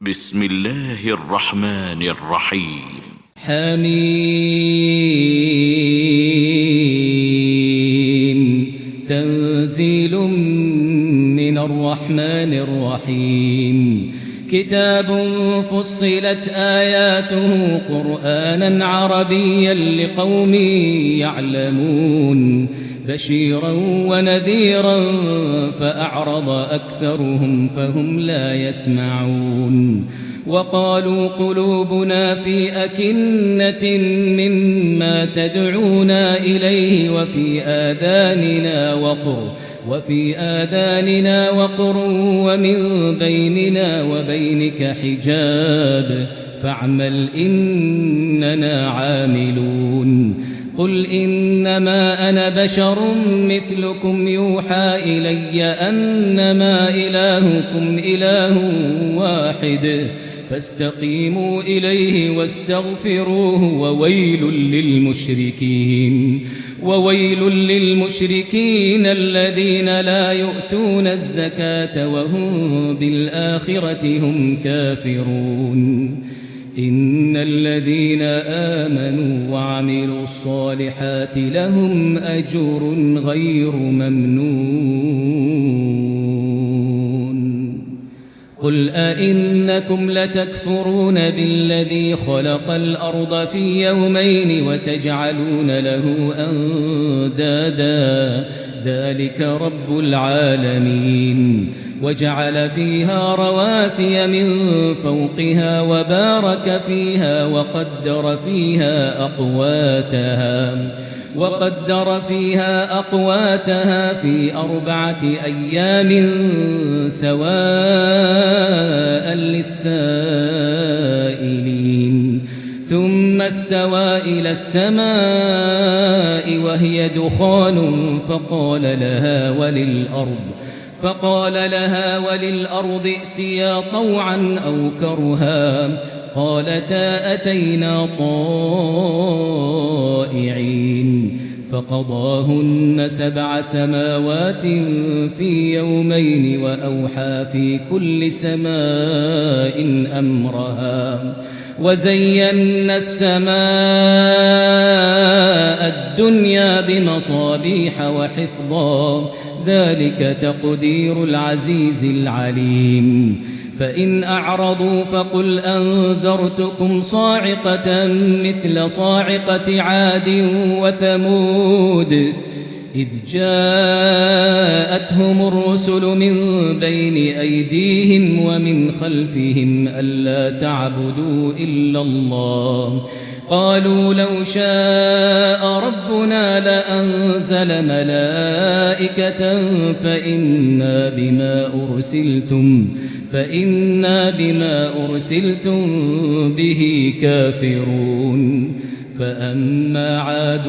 بسم الله الرحمن الرحيم. حميم تنزيل من الرحمن الرحيم. كتاب فصلت آياته قرآنا عربيا لقوم يعلمون بشيرا ونذيرا فأعرض أكثرهم فهم لا يسمعون. وقالوا قلوبنا في أكنة مما تدعونا إليه وفي آذاننا وقر ومن بيننا وبينك حجاب فاعمل إننا عاملون. قل إنما أنا بشر مثلكم يوحى إلي أنما إلهكم إله واحد فاستقيموا إليه واستغفروه وويل للمشركين الذين لا يؤتون الزكاة وهم بالآخرة هم كافرون. إن الذين آمنوا وعملوا الصالحات لهم أجر غير ممنون. قل أئنكم لتكفرون بالذي خلق الأرض في يومين وتجعلون له أندادا ذلك رب العالمين. وجعل فيها رواسي من فوقها وبارك فيها وقدر فيها أقواتها في 4 أيام سواء للسائلين. ثم استوى إلى السماء وهي دخان فقال لها وللأرض ائتيا طوعا أو كرها قالتا أتينا طائعين. فقضاهن 7 سماوات في يومين وأوحى في كل سماء أمرها وزينا السماء الدنيا بمصابيح وحفظا ذلك تقدير العزيز العليم. فإن أعرضوا فقل أنذرتكم صاعقة مثل صاعقة عاد وثمود إذ جاءتهم الرسل من بين أيديهم ومن خلفهم ألا تعبدوا إلا الله قالوا لو شاء ربنا لأنزل ملائكة فإنا بما أرسلتم به كافرون. فأما عاد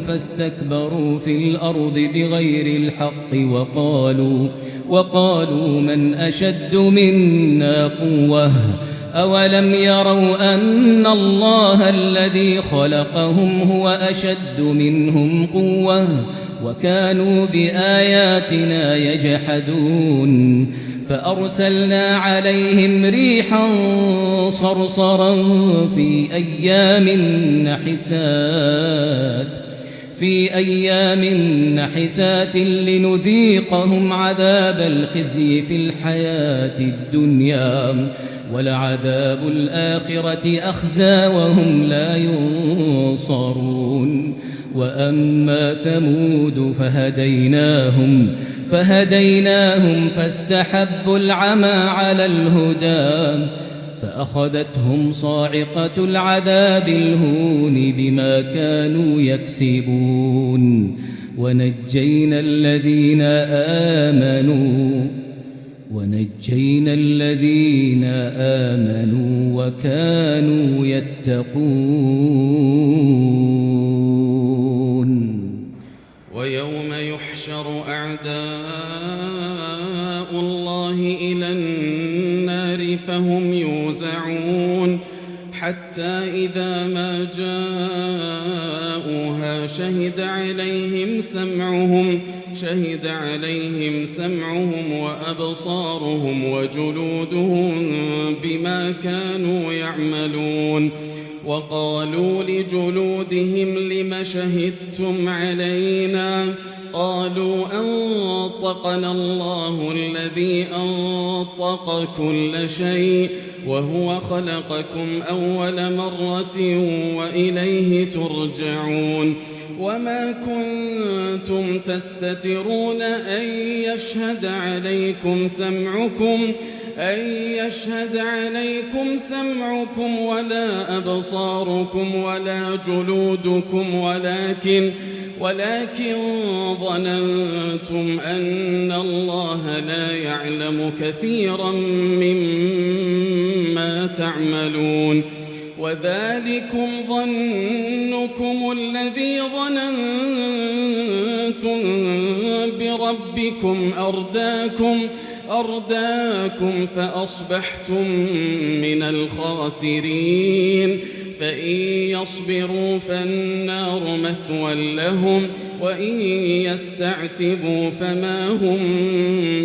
فاستكبروا في الأرض بغير الحق وقالوا من أشد منا قوة أولم يروا أن الله الذي خلقهم هو أشد منهم قوة وكانوا بآياتنا يجحدون. فأرسلنا عليهم ريحا صرصرا في أيام نحسات لنذيقهم عذاب الخزي في الحياة الدنيا ولعذاب الآخرة أخزى وهم لا ينصرون. وأما ثمود فهديناهم فاستحبوا العمى على الهدى فأخذتهم صاعقة العذاب الهون بما كانوا يكسبون. ونجينا الذين آمنوا وكانوا يتقون. ويوم يحشر أعداء الله إلى النار فهم يوزعون حتى إذا ما جاءوها شهد عليهم سمعهم وأبصارهم وجلودهم بما كانوا يعملون. وقالوا لجلودهم لم شهدتم علينا؟ قالوا أنطقنا الله الذي أنطق كل شيء وهو خلقكم أول مرة وإليه ترجعون. وما كنتم تستترون أن يشهد عليكم سمعكم ولا أبصاركم ولا جلودكم ولكن ظننتم أن الله لا يعلم كثيرا مما تعملون. وذلكم ظنكم الذي ظننتم بربكم أرداكم فأصبحتم من الخاسرين. فإن يصبروا فالنار مثوى لهم وإن يستعتبوا فما هم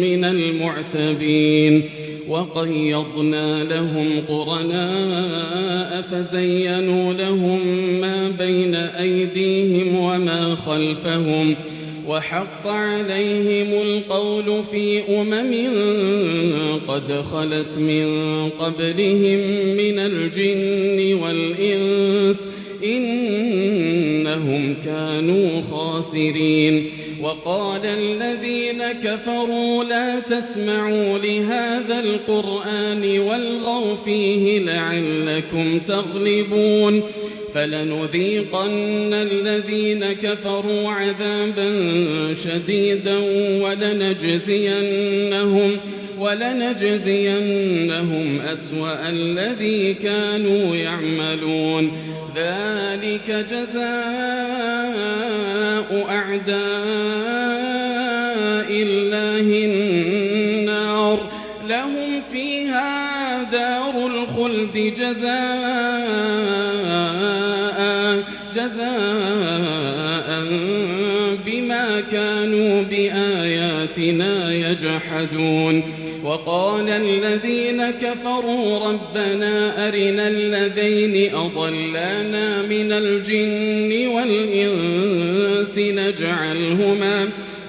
من المعتبين. وقيضنا لهم قرناء فزينوا لهم ما بين أيديهم وما خلفهم وحق عليهم القول في قد خلت من قبلهم من الجن والإنس إنهم كانوا خاسرين. وقال الذين كفروا لا تسمعوا لهذا القرآن والغوا فيه لعلكم تغلبون. فلنذيقن الذين كفروا عذابا شديدا ولنجزينهم أسوأ الذي كانوا يعملون. ذلك جزاء أعداء الله النار لهم فيها دار الخلد جزاء بما كانوا بآياتنا يجحدون. وقال الذين كفروا ربنا أرنا الذين أضلانا من الجن والإنس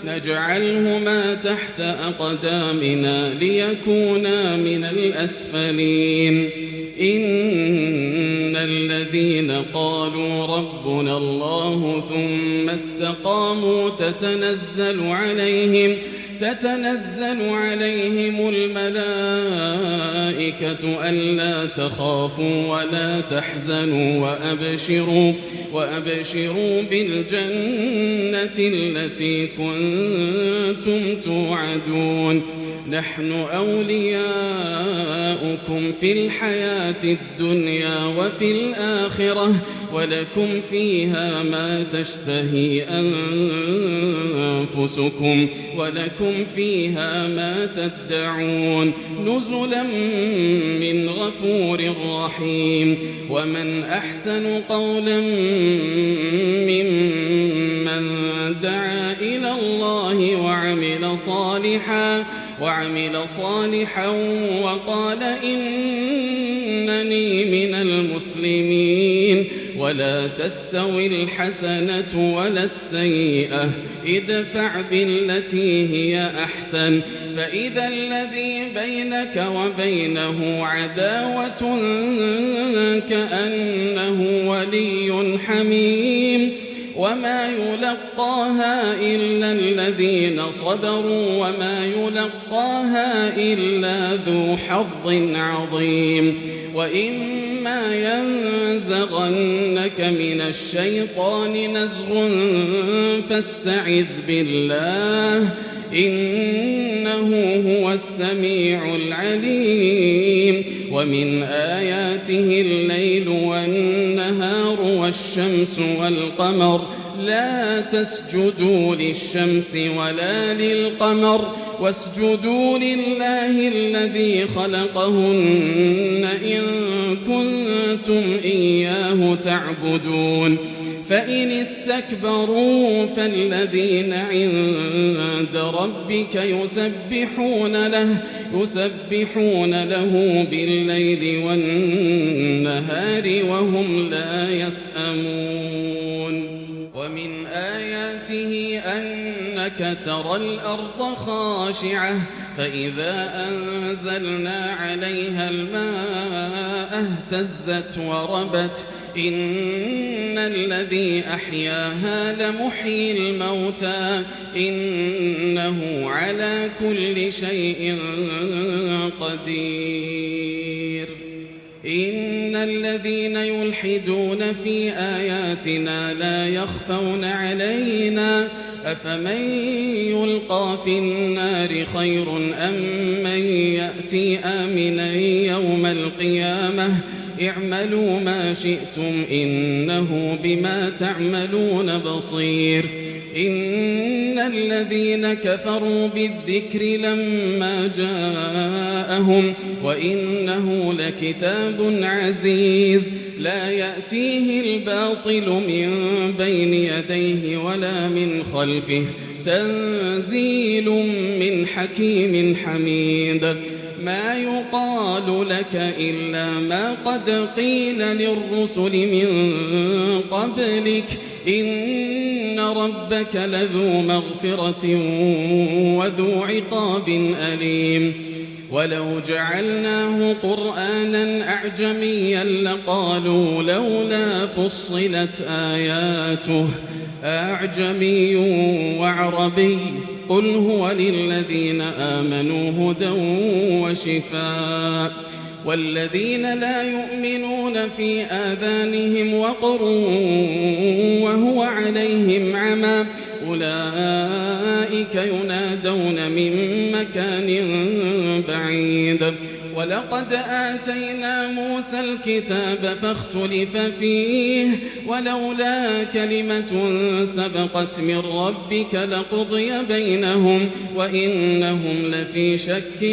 نجعلهما تحت أقدامنا ليكونا من الأسفلين. إن الذين قالوا ربنا الله ثم استقاموا تتنزل عليهم الملائكة ألا تخافوا ولا تحزنوا وأبشروا بالجنة التي كنتم توعدون. نحن أولياؤكم في الحياة الدنيا وفي الآخرة ولكم فيها ما تشتهي أنفسكم ولكم فيها ما تدعون نزلا من غفور رحيم. ومن أحسن قولا ممن دعا إلى الله وعمل صالحا وقال إنني من المسلمين. ولا تستوي الحسنة ولا السيئة ادفع بالتي هي أحسن فإذا الذي بينك وبينه عداوة كأنه ولي حميم. وما يلقاها إلا الذين صبروا وما يلقاها إلا ذو حظ عظيم. وإما ينزغنك من الشيطان نزغ فاستعذ بالله إنه هو السميع العليم. ومن آياته الليل والنهار والشمس والقمر لا تسجدوا للشمس ولا للقمر واسجدوا لله الذي خلقهن إن كنتم كنتم إياه تعبدون فإن استكبروا فالذين عند ربك يسبحون له بالليل والنهار وهم لا يسأمون ومن آياته أنك ترى الأرض خاشعة فإذا أنزلنا عليها الماء اهتزت وربت إن الذي أحياها لمحيي الموتى إنه على كل شيء قدير إن الذين يلحدون في آياتنا لا يخفون علينا أفمن يلقى في النار خير أم من يأتي آمنا يوم القيامة اعملوا ما شئتم إنه بما تعملون بصير إن الذين كفروا بالذكر لما جاءهم وإنه لكتاب عزيز لا يأتيه الباطل من بين يديه ولا من خلفه تنزيل من حكيم حميد ما يقال لك إلا ما قد قيل للرسل من قبلك إن ربك لذو مغفرة وذو عقاب أليم ولو جعلناه قرآنا أعجميا لقالوا لولا فصلت آياته أعجمي وعربي قل هو للذين آمنوا هدى وشفاء والذين لا يؤمنون في آذانهم وقر وهو عليهم عمى أولئك ينادون من مكان بعيد ولقد آتينا موسى الكتاب فاختلف فيه ولولا كلمة سبقت من ربك لقضي بينهم وإنهم لفي شك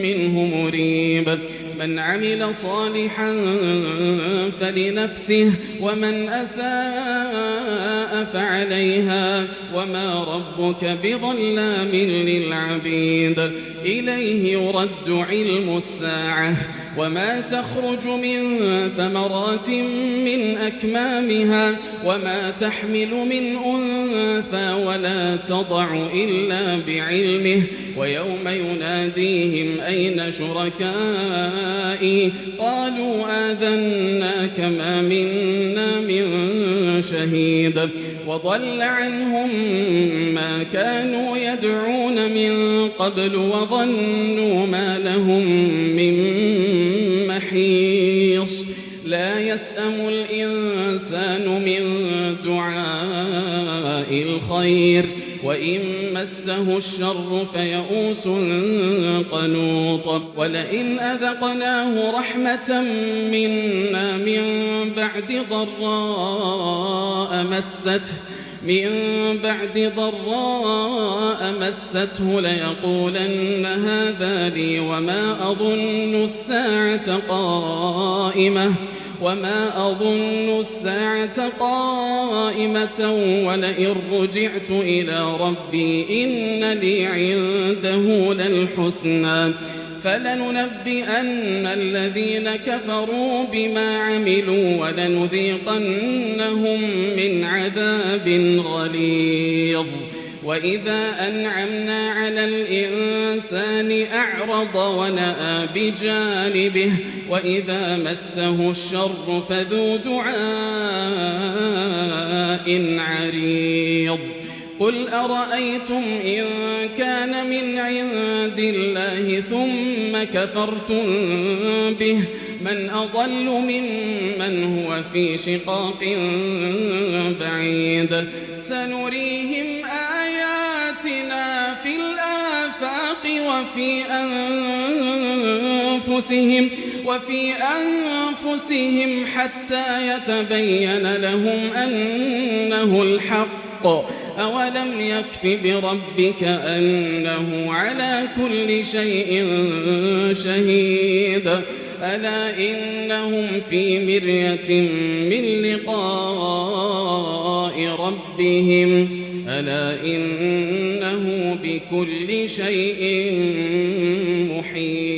منه مريب من عمل صالحا فلنفسه ومن أساء فعليها وما ربك بظلام للعبيد إليه يرد علم الساعة وما تخرج من ثمرات من أكمامها وما تحمل من أنثى ولا تضع إلا بعلمه ويوم يناديهم أين شركائي قالوا آذناك ما منا من شهيد وضل عنهم ما كانوا يدعون من قبل وظنوا ما لهم من محيص لا يسأم الإنسان من دعاء الخير وإن مسه الشر فيئوس قنوط ولئن أذقناه رحمة منا من بعد ضراء مسته ليقولن هذا لي وما أظن الساعة قائمة ولئن رجعت إلى ربي إن لي عنده للحسنى فلننبئن الذين كفروا بما عملوا ولنذيقنهم من عذاب غليظ وإذا أنعمنا على الإنسان أعرض ونأى بجانبه وإذا مسه الشر فذو دعاء عريض قل أرأيتم إن كان من عند الله ثم كفرتم به من أضل ممن هو في شقاق بعيد سنريهم آياتنا في الآفاق وفي أنفسهم حتى يتبين لهم أنه الحق أولم يكف بربك أنه على كل شيء شهيد ألا إنهم في مرية من لقاء ربهم ألا إنه بكل شيء محيط